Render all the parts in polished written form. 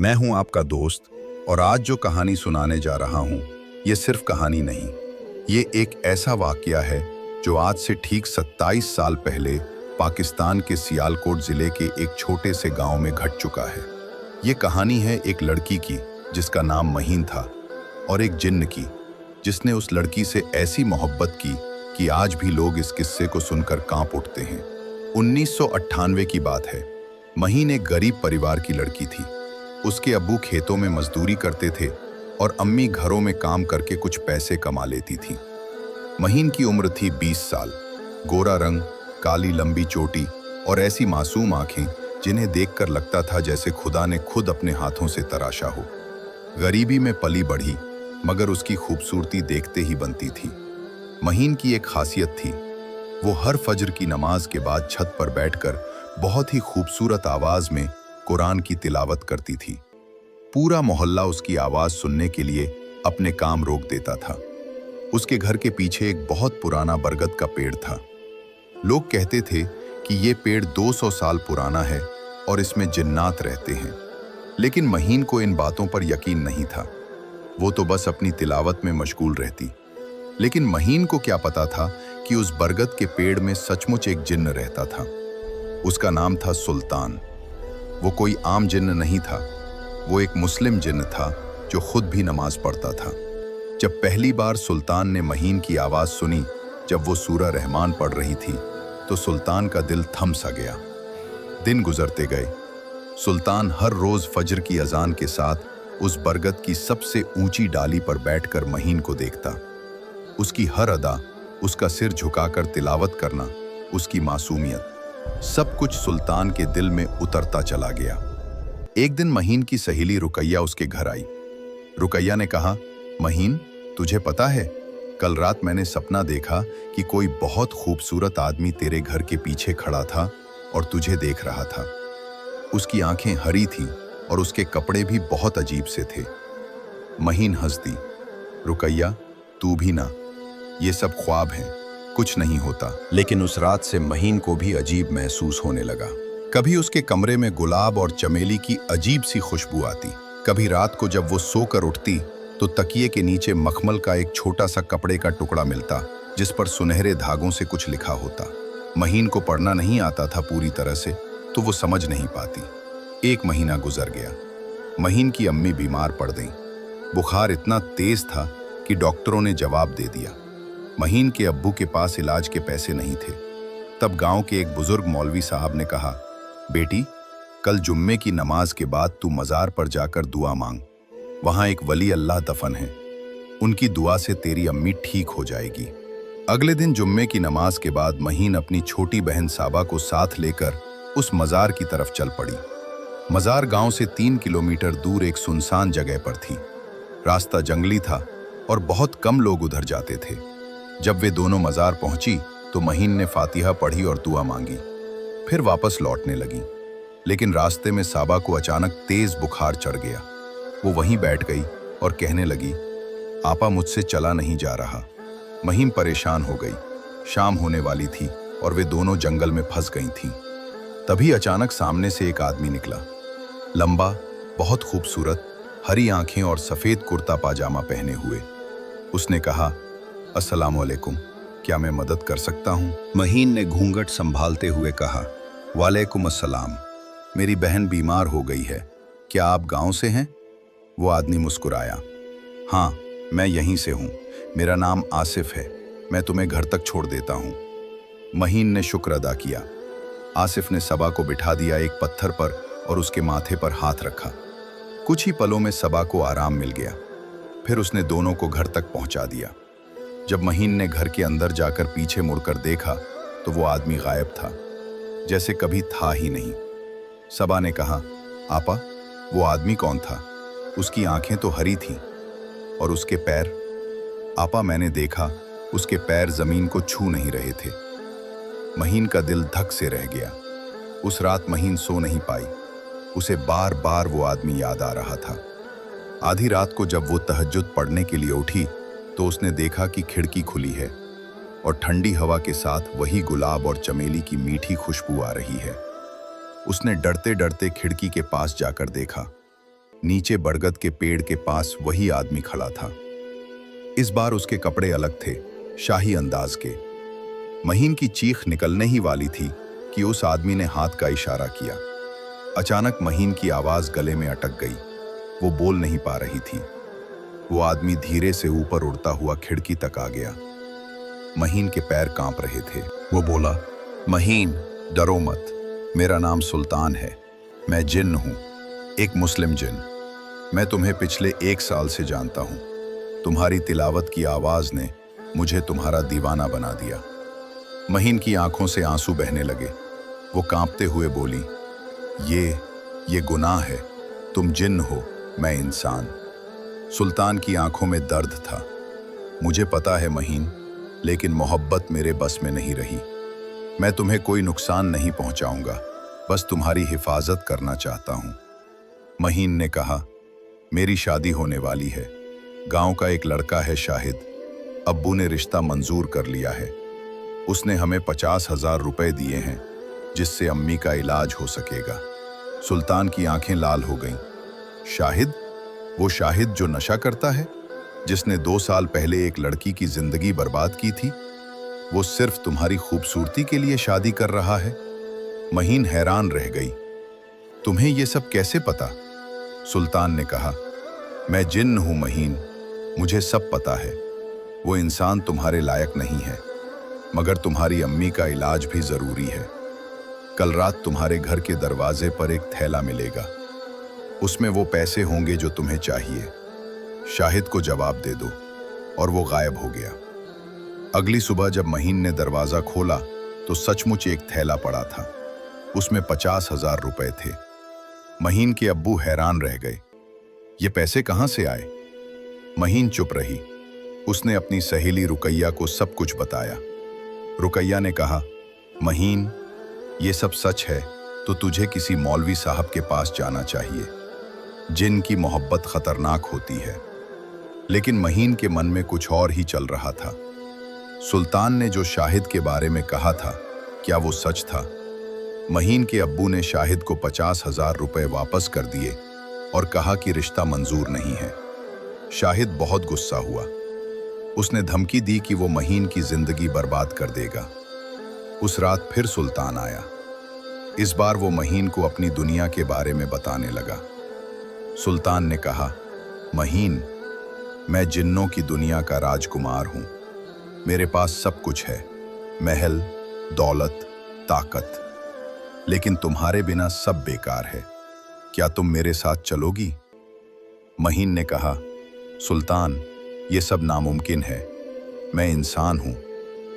मैं हूं आपका दोस्त और आज जो कहानी सुनाने जा रहा हूं, ये सिर्फ कहानी नहीं, ये एक ऐसा वाकया है जो आज से ठीक 27 साल पहले पाकिस्तान के सियालकोट ज़िले के एक छोटे से गांव में घट चुका है। ये कहानी है एक लड़की की जिसका नाम महीन था और एक जिन्न की जिसने उस लड़की से ऐसी मोहब्बत की कि आज भी लोग इस किस्से को सुनकर कांप उठते हैं। 1998 की बात है। महीन एक गरीब परिवार की लड़की थी। उसके अब्बू खेतों में मजदूरी करते थे और अम्मी घरों में काम करके कुछ पैसे कमा लेती थी। महीन की उम्र थी 20 साल। गोरा रंग, काली लंबी चोटी और ऐसी मासूम आंखें जिन्हें देखकर लगता था जैसे खुदा ने खुद अपने हाथों से तराशा हो। गरीबी में पली बढ़ी मगर उसकी खूबसूरती देखते ही बनती थी। महीन की एक खासियत थी, वो हर फजर की नमाज के बाद छत पर बैठकर बहुत ही खूबसूरत आवाज में कुरान की तिलावत करती थी। पूरा मोहल्ला उसकी आवाज सुनने के लिए अपने काम रोक देता था। उसके घर के पीछे एक बहुत पुराना बरगद का पेड़ था। लोग कहते थे कि ये पेड़ 200 साल पुराना है और इसमें जिन्नात रहते हैं, लेकिन महीन को इन बातों पर यकीन नहीं था। वो तो बस अपनी तिलावत में मशगूल रहती। लेकिन महीन को क्या पता था कि उस बरगद के पेड़ में सचमुच एक जिन्न रहता था। उसका नाम था सुल्तान। वो कोई आम जिन्न नहीं था, वो एक मुस्लिम जिन्न था जो खुद भी नमाज पढ़ता था। जब पहली बार सुल्तान ने महीन की आवाज़ सुनी, जब वो सूरह रहमान पढ़ रही थी, तो सुल्तान का दिल थम सा गया। दिन गुजरते गए। सुल्तान हर रोज़ फजर की अजान के साथ उस बरगद की सबसे ऊंची डाली पर बैठकर महीन को देखता। उसकी हर अदा, उसका सिर झुकाकर तिलावत करना, उसकी मासूमियत, सब कुछ सुल्तान के दिल में उतरता चला गया। एक दिन महीन की सहेली रुकैया उसके घर आई। रुकैया ने कहा, महीन, तुझे पता है, कल रात मैंने सपना देखा कि कोई बहुत खूबसूरत आदमी तेरे घर के पीछे खड़ा था और तुझे देख रहा था। उसकी आंखें हरी थीं और उसके कपड़े भी बहुत अजीब से थे। महीन हंस दी। रुकैया, तू भी ना, ये सब ख्वाब हैं, कुछ नहीं होता। लेकिन उस रात से महीन को भी अजीब महसूस होने लगा। कभी उसके कमरे में गुलाब और चमेली की अजीब सी खुशबू आती, कभी रात को जब वो सोकर उठती तो तकिए के नीचे मखमल का एक छोटा सा कपड़े का टुकड़ा मिलता जिस पर सुनहरे धागों से कुछ लिखा होता। महीन को पढ़ना नहीं आता था पूरी तरह से, तो वो समझ नहीं पाती। एक महीना गुजर गया। महीन की अम्मी बीमार पड़ गईं। बुखार इतना तेज था कि डॉक्टरों ने जवाब दे दिया। महीन के अब्बू के पास इलाज के पैसे नहीं थे। तब गांव के एक बुजुर्ग मौलवी साहब ने कहा, बेटी, कल जुम्मे की नमाज के बाद तू मज़ार पर जाकर दुआ मांग। वहां एक वली अल्लाह दफन है, उनकी दुआ से तेरी अम्मी ठीक हो जाएगी। अगले दिन जुम्मे की नमाज के बाद महीन अपनी छोटी बहन साबा को साथ लेकर उस मज़ार की तरफ चल पड़ी। मज़ार गांव से 3 किलोमीटर दूर एक सुनसान जगह पर थी। रास्ता जंगली था और बहुत कम लोग उधर जाते थे। जब वे दोनों मज़ार पहुंची तो महीन ने फातिहा पढ़ी और दुआ मांगी, फिर वापस लौटने लगी। लेकिन रास्ते में साबा को अचानक तेज बुखार चढ़ गया। वो वहीं बैठ गई और कहने लगी, आपा, मुझसे चला नहीं जा रहा। महीन परेशान हो गई। शाम होने वाली थी और वे दोनों जंगल में फंस गई थीं। तभी अचानक सामने से एक आदमी निकला। लंबा, बहुत खूबसूरत, हरी आंखें और सफ़ेद कुर्ता पाजामा पहने हुए। उसने कहा, अस्सलाम वालेकुम, क्या मैं मदद कर सकता हूँ? महीन ने घूंघट संभालते हुए कहा, वालेकुम अस्सलाम, मेरी बहन बीमार हो गई है, क्या आप गांव से हैं? वो आदमी मुस्कुराया, हाँ, मैं यहीं से हूँ, मेरा नाम आसिफ है, मैं तुम्हें घर तक छोड़ देता हूँ। महीन ने शुक्र अदा किया। आसिफ ने सबा को बिठा दिया एक पत्थर पर और उसके माथे पर हाथ रखा। कुछ ही पलों में सबा को आराम मिल गया। फिर उसने दोनों को घर तक पहुँचा दिया। जब महीन ने घर के अंदर जाकर पीछे मुड़कर देखा तो वो आदमी गायब था, जैसे कभी था ही नहीं। सबा ने कहा, आपा, वो आदमी कौन था? उसकी आंखें तो हरी थीं और उसके पैर? आपा, मैंने देखा, उसके पैर जमीन को छू नहीं रहे थे। महीन का दिल धक से रह गया। उस रात महीन सो नहीं पाई। उसे बार बार वो आदमी याद आ रहा था। आधी रात को जब वो तहज्जुद पढ़ने के लिए उठी तो उसने देखा कि खिड़की खुली है और ठंडी हवा के साथ वही गुलाब और चमेली की मीठी खुशबू आ रही है। उसने डरते डरते खिड़की के पास जाकर देखा नीचे बरगद के पेड़ के पास वही आदमी खड़ा था। इस बार उसके कपड़े अलग थे, शाही अंदाज के। महीन की चीख निकलने ही वाली थी कि उस आदमी ने हाथ का इशारा किया। अचानक महीन की आवाज गले में अटक गई। वो बोल नहीं पा रही थी। वो आदमी धीरे से ऊपर उड़ता हुआ खिड़की तक आ गया। महीन के पैर कांप रहे थे। वो बोला, महीन, डरो मत, मेरा नाम सुल्तान है। मैं जिन्न हूं, एक मुस्लिम जिन्न। मैं तुम्हें पिछले 1 साल से जानता हूं। तुम्हारी तिलावत की आवाज ने मुझे तुम्हारा दीवाना बना दिया। महीन की आंखों से आंसू बहने लगे। वो कांपते हुए बोली, ये गुनाह है। तुम जिन्न हो, मैं इंसान। सुल्तान की आंखों में दर्द था। मुझे पता है महीन, लेकिन मोहब्बत मेरे बस में नहीं रही। मैं तुम्हें कोई नुकसान नहीं पहुंचाऊंगा, बस तुम्हारी हिफाजत करना चाहता हूं। महीन ने कहा, मेरी शादी होने वाली है। गांव का एक लड़का है शाहिद। अब्बू ने रिश्ता मंजूर कर लिया है। उसने हमें 50,000 रुपए दिए हैं, जिससे अम्मी का इलाज हो सकेगा। सुल्तान की आंखें लाल हो गईं। शाहिद? वो शाहिद जो नशा करता है, जिसने 2 साल पहले एक लड़की की जिंदगी बर्बाद की थी? वो सिर्फ तुम्हारी खूबसूरती के लिए शादी कर रहा है? महीन हैरान रह गई। तुम्हें ये सब कैसे पता? सुल्तान ने कहा, मैं जिन्न हूं महीन, मुझे सब पता है। वो इंसान तुम्हारे लायक नहीं है, मगर तुम्हारी अम्मी का इलाज भी जरूरी है। कल रात तुम्हारे घर के दरवाजे पर एक थैला मिलेगा। उसमें वो पैसे होंगे जो तुम्हें चाहिए। शाहिद को जवाब दे दो। और वो गायब हो गया। अगली सुबह जब महीन ने दरवाजा खोला तो सचमुच एक थैला पड़ा था। उसमें 50,000 रुपए थे। महीन के अब्बू हैरान रह गए। ये पैसे कहां से आए? महीन चुप रही। उसने अपनी सहेली रुकैया को सब कुछ बताया। रुकैया ने कहा, महीन, ये सब सच है तो तुझे किसी मौलवी साहब के पास जाना चाहिए। जिनकी मोहब्बत खतरनाक होती है। लेकिन महीन के मन में कुछ और ही चल रहा था। सुल्तान ने जो शाहिद के बारे में कहा था, क्या वो सच था? महीन के अब्बू ने शाहिद को 50,000 रुपए वापस कर दिए और कहा कि रिश्ता मंजूर नहीं है। शाहिद बहुत गुस्सा हुआ। उसने धमकी दी कि वो महीन की जिंदगी बर्बाद कर देगा। उस रात फिर सुल्तान आया। इस बार वो महीन को अपनी दुनिया के बारे में बताने लगा। सुल्तान ने कहा, महीन, मैं जिन्नों की दुनिया का राजकुमार हूं। मेरे पास सब कुछ है, महल, दौलत, ताकत। लेकिन तुम्हारे बिना सब बेकार है। क्या तुम मेरे साथ चलोगी? महीन ने कहा, सुल्तान, ये सब नामुमकिन है। मैं इंसान हूं,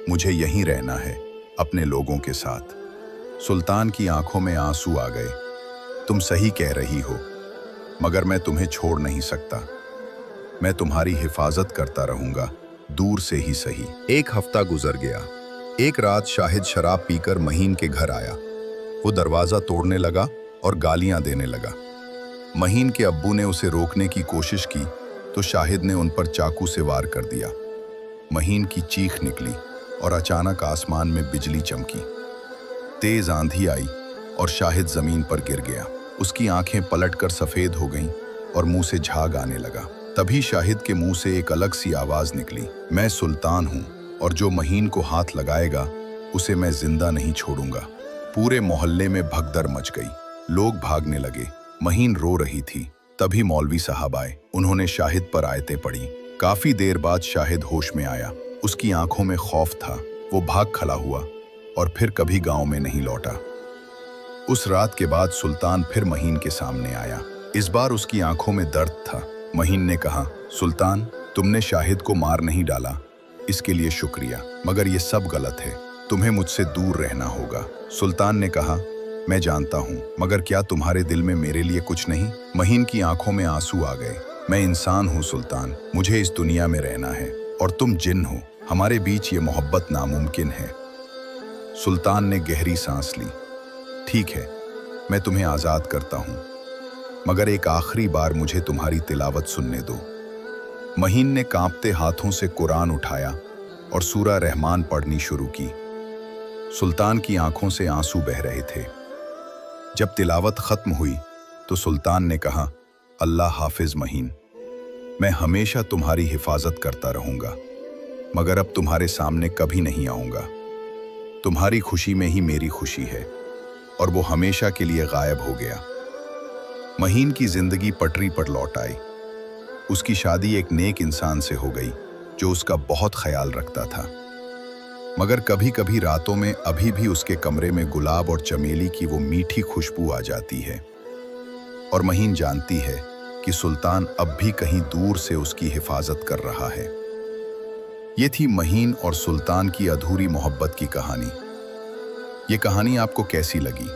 मुझे यहीं रहना है, अपने लोगों के साथ। सुल्तान की आंखों में आंसू आ गए। तुम सही कह रही हो, मगर मैं तुम्हें छोड़ नहीं सकता। मैं तुम्हारी हिफाजत करता रहूंगा, दूर से ही सही। 1 हफ्ता गुजर गया। एक रात शाहिद शराब पीकर महीन के घर आया। वो दरवाजा तोड़ने लगा और गालियां देने लगा। महीन के अब्बू ने उसे रोकने की कोशिश की तो शाहिद ने उन पर चाकू से वार कर दिया। महीन की चीख निकली और अचानक आसमान में बिजली चमकी। तेज आंधी आई और शाहिद जमीन पर गिर गया। उसकी आंखें पलटकर सफेद हो गईं और मुंह से झाग आने लगा। तभी शाहिद के मुंह से एक अलग सी आवाज निकली, मैं सुल्तान हूं और जो महीन को हाथ लगाएगा उसे मैं जिंदा नहीं छोड़ूंगा। पूरे मोहल्ले में भगदड़ मच गई। लोग भागने लगे। महीन रो रही थी। तभी मौलवी साहब आए। उन्होंने शाहिद पर आयतें पढ़ी। काफी देर बाद शाहिद होश में आया। उसकी आंखों में खौफ था। वो भाग खड़ा हुआ और फिर कभी गांव में नहीं लौटा। उस रात के बाद सुल्तान फिर महीन के सामने आया। इस बार उसकी आंखों में दर्द था। महीन ने कहा, सुल्तान, तुमने शाहिद को मार नहीं डाला, इसके लिए शुक्रिया, मगर ये सब गलत है। तुम्हें मुझसे दूर रहना होगा। सुल्तान ने कहा, मैं जानता हूँ, मगर क्या तुम्हारे दिल में मेरे लिए कुछ नहीं? महीन की आंखों में आंसू आ गए। मैं इंसान हूँ सुल्तान, मुझे इस दुनिया में रहना है और तुम जिन्न हो। हमारे बीच ये मोहब्बत नामुमकिन है। सुल्तान ने गहरी सांस ली। ठीक है, मैं तुम्हें आज़ाद करता हूँ, मगर एक आखिरी बार मुझे तुम्हारी तिलावत सुनने दो। महीन ने कांपते हाथों से कुरान उठाया और सूरा रहमान पढ़नी शुरू की। सुल्तान की आंखों से आंसू बह रहे थे। जब तिलावत खत्म हुई तो सुल्तान ने कहा, अल्लाह हाफिज महीन। मैं हमेशा तुम्हारी हिफाजत करता रहूंगा, मगर अब तुम्हारे सामने कभी नहीं आऊंगा। तुम्हारी खुशी में ही मेरी खुशी है, और वो हमेशा के लिए गायब हो गया। महीन की जिंदगी पटरी पर लौट आई। उसकी शादी एक नेक इंसान से हो गई जो उसका बहुत ख्याल रखता था, मगर कभी कभी रातों में अभी भी उसके कमरे में गुलाब और चमेली की वो मीठी खुशबू आ जाती है, और महीन जानती है कि सुल्तान अब भी कहीं दूर से उसकी हिफाजत कर रहा है। ये थी महीन और सुल्तान की अधूरी मोहब्बत की कहानी। ये कहानी आपको कैसी लगी,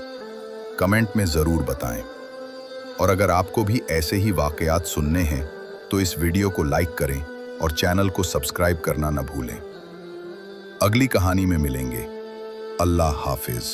कमेंट में ज़रूर बताएं। और अगर आपको भी ऐसे ही वाकयात सुनने हैं तो इस वीडियो को लाइक करें और चैनल को सब्सक्राइब करना न भूलें। अगली कहानी में मिलेंगे। अल्लाह हाफिज।